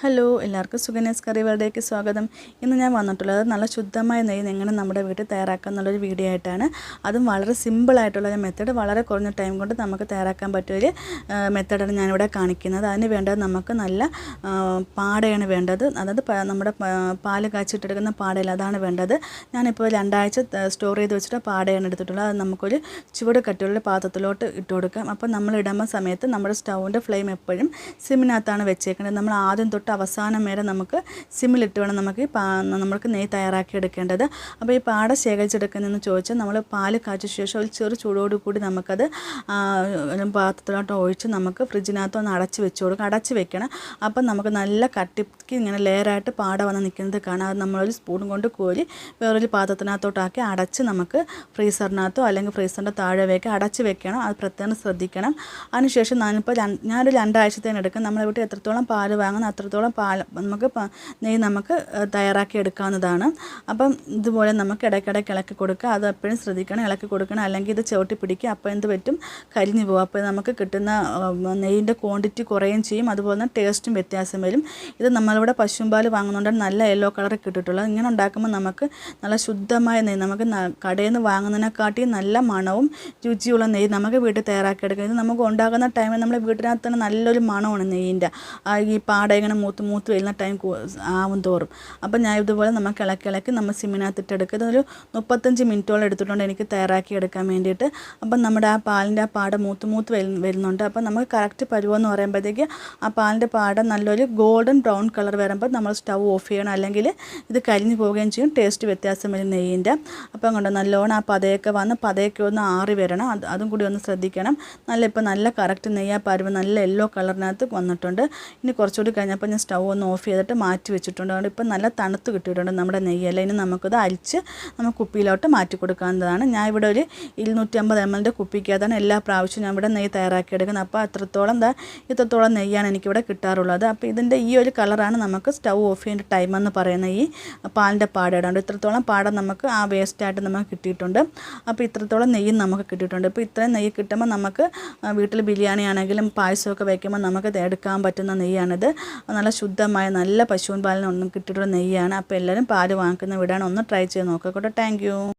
Hello എല്ലാവർക്കും സുഗന്യാസ് കറി വേൾഡിലേക്ക് സ്വാഗതം. ഇന്ന് ഞാൻ വന്നിട്ടുള്ളത് നല്ല ശുദ്ധമായ നെയ്യ് എങ്ങനെ നമ്മുടെ വീട്ടിൽ തയ്യാറാക്കാം എന്നുള്ളൊരു വീഡിയോ ആയിട്ടാണ്. അതും വളരെ സിമ്പിളായിട്ടുള്ള മെത്തേഡ്, വളരെ കുറഞ്ഞ ടൈം കൊണ്ട് നമുക്ക് തയ്യാറാക്കാൻ പറ്റിയൊരു മെത്തേഡാണ് ഞാനിവിടെ കാണിക്കുന്നത്. അതിന് വേണ്ടത് നമുക്ക് നല്ല പാടയാണ് വേണ്ടത്. അതായത് നമ്മുടെ പാല് കാച്ചിട്ടെടുക്കുന്ന പാടയില്ല, അതാണ് വേണ്ടത്. ഞാനിപ്പോൾ 2 ആഴ്ച സ്റ്റോർ ചെയ്ത് വെച്ചിട്ട് പാടയാണ് എടുത്തിട്ടുള്ളത്. അത് നമുക്കൊരു ചുവട് കട്ടിയുള്ള പാത്രത്തിലോട്ട് ഇട്ട് കൊടുക്കാം. അപ്പോൾ നമ്മൾ ഇടുന്ന സമയത്ത് നമ്മുടെ സ്റ്റൗവിൻ്റെ ഫ്ലെയിം എപ്പോഴും സിമ്മിനകത്താണ് വെച്ചേക്കുന്നത്. നമ്മൾ ആദ്യം തൊട്ട് അവസാനം വരെ നമുക്ക് സിമ്മിലിട്ട് വേണം നമുക്ക് നെയ്യ് തയ്യാറാക്കി എടുക്കേണ്ടത്. അപ്പോൾ ഈ പാട ശേഖരിച്ചെടുക്കുന്നതെന്ന് ചോദിച്ചാൽ നമ്മൾ പാല് കാച്ചിയ ശേഷം ഒരു ചെറു ചൂടോട് കൂടി നമുക്കത് പാത്രത്തിലോട്ട് ഒഴിച്ച് നമുക്ക് ഫ്രിഡ്ജിനകത്ത് ഒന്ന് അടച്ച് വെച്ച് കൊടുക്കുക. അടച്ച് വെക്കണം. അപ്പം നമുക്ക് നല്ല കട്ടിക്ക് ഇങ്ങനെ ലെയറായിട്ട് പാട വന്ന് നിൽക്കുന്നത് കാണാം. അത് നമ്മളൊരു സ്പൂൺ കൊണ്ട് കോരി വേറൊരു പാത്രത്തിനകത്തോട്ടാക്കി അടച്ച് നമുക്ക് ഫ്രീസറിനകത്തോ അല്ലെങ്കിൽ ഫ്രീസറിൻ്റെ താഴെ അടച്ച് വെക്കണം. അത് പ്രത്യേകം ശ്രദ്ധിക്കണം. അതിനുശേഷം ഞാനൊരു 2 ആഴ്ചത്തേന് എടുക്കും. നമ്മളെ വീട്ടിൽ എത്രത്തോളം പാല് വാങ്ങുന്ന അത്രത്തോളം നെയ്യ് നമുക്ക് തയ്യാറാക്കി എടുക്കാവുന്നതാണ്. അപ്പം ഇതുപോലെ നമുക്ക് ഇടയ്ക്കിടയ്ക്ക് ഇളക്കി കൊടുക്കുക. അത് എപ്പോഴും ശ്രദ്ധിക്കണം, ഇളക്കി കൊടുക്കണം. അല്ലെങ്കിൽ ഇത് ചവിട്ടി പിടിക്കുക. അപ്പോൾ എന്ത് പറ്റും, കരിഞ്ഞു പോകും. അപ്പോൾ നമുക്ക് കിട്ടുന്ന നെയ്യിൻ്റെ ക്വാണ്ടിറ്റി കുറയുകയും ചെയ്യും. അതുപോലെ തന്നെ ടേസ്റ്റും വ്യത്യാസം വരും. ഇത് നമ്മളിവിടെ പശുമ്പാൽ വാങ്ങുന്നുണ്ട് നല്ല യെല്ലോ കളർ കിട്ടിയിട്ടുള്ളത്. ഇങ്ങനെ ഉണ്ടാക്കുമ്പോൾ നമുക്ക് നല്ല ശുദ്ധമായ നെയ്യ്, നമുക്ക് കടയിൽ നിന്ന് വാങ്ങുന്നതിനെക്കാട്ടി നല്ല മണവും രുചിയുള്ള നെയ്യ് നമുക്ക് വീട്ടിൽ തയ്യാറാക്കിയെടുക്കുക. ഇത് നമുക്ക് ഉണ്ടാകുന്ന ടൈമിൽ നമ്മുടെ വീട്ടിനകത്ത് തന്നെ നല്ലൊരു മണമാണ് നെയ്യിൻ്റെ. ഈ പാട ഇങ്ങനെ മൂത്ത് വരുന്ന ടൈം ആവും തോറും. അപ്പം ഞാൻ ഇതുപോലെ നമുക്ക് ഇളക്കി നമ്മൾ സിമ്മിനകത്തിട്ടെടുക്കുക. ഇതൊരു 35 മിനിറ്റോളം എടുത്തിട്ടുണ്ട് എനിക്ക് തയ്യാറാക്കി എടുക്കാൻ വേണ്ടിയിട്ട്. അപ്പം നമ്മുടെ ആ പാലിൻ്റെ ആ പാട മൂത്ത് വരുന്നുണ്ട്. അപ്പം നമുക്ക് കറക്റ്റ് പരുവെന്ന് പറയുമ്പോഴത്തേക്ക് ആ പാലിൻ്റെ പാട നല്ലൊരു ഗോൾഡൻ ബ്രൗൺ കളർ വരുമ്പോൾ നമ്മൾ സ്റ്റൗ ഓഫ് ചെയ്യണം. അല്ലെങ്കിൽ ഇത് കരിഞ്ഞു പോവുകയും ചെയ്യും, ടേസ്റ്റ് വ്യത്യാസം വരും നെയ്യിൻ്റെ. അപ്പം കൊണ്ട് നല്ലോണം ആ പതയൊക്കെ ഒന്ന് ആറി വരണം. അതും കൂടി ഒന്ന് ശ്രദ്ധിക്കണം. ഇപ്പം നല്ല കറക്റ്റ് നെയ്യ് ആ പരുവം നല്ല യെല്ലോ കളറിനകത്ത് വന്നിട്ടുണ്ട്. ഇനി കുറച്ചുകൂടി കഴിഞ്ഞപ്പോൾ ഞാൻ സ്റ്റൗ ഒന്ന് ഓഫ് ചെയ്തിട്ട് മാറ്റി വെച്ചിട്ടുണ്ട്. അതുകൊണ്ട് ഇപ്പം നല്ല തണുത്ത് കിട്ടിയിട്ടുണ്ട് നമ്മുടെ നെയ്യല്ല. ഇനി നമുക്കത് അരിച്ച് നമുക്ക് കുപ്പിയിലോട്ട് മാറ്റി കൊടുക്കാവുന്നതാണ്. ഞാൻ ഇവിടെ ഒരു 250 ml കുപ്പിക്കകത്താണ് എല്ലാ പ്രാവശ്യവും ഞാൻ ഇവിടെ നെയ്യ് തയ്യാറാക്കി എടുക്കുന്നത്. അപ്പോൾ ഇത്രത്തോളം നെയ്യാണ് എനിക്കിവിടെ കിട്ടാറുള്ളത്. അപ്പോൾ ഇതിൻ്റെ ഈ ഒരു കളറാണ് നമുക്ക് സ്റ്റൗ ഓഫ് ചെയ്യേണ്ട ടൈം എന്ന് പറയുന്ന ഈ പാലിൻ്റെ പാട ഇടാണ്ട്. ഇത്രത്തോളം പാട നമുക്ക് ആ വേസ്റ്റായിട്ട് നമുക്ക് കിട്ടിയിട്ടുണ്ട്. അപ്പോൾ ഇത്രത്തോളം നെയ്യും നമുക്ക് കിട്ടിയിട്ടുണ്ട്. ഇപ്പോൾ ഇത്രയും നെയ്യ് കിട്ടുമ്പോൾ നമുക്ക് വീട്ടിൽ ബിരിയാണി ആണെങ്കിലും പായസമൊക്കെ വയ്ക്കുമ്പോൾ നമുക്ക് എടുക്കാൻ പറ്റുന്ന നെയ്യാണിത്. നല്ല ശുദ്ധമായ നല്ല പശുവിൻ പാലിന് ഒന്നും കിട്ടിയിട്ടുള്ള നെയ്യാണ്. അപ്പോൾ എല്ലാവരും പാല് വാങ്ങിക്കുന്ന വിടാൻ ഒന്ന് ട്രൈ ചെയ്ത് നോക്കുക. Thank you.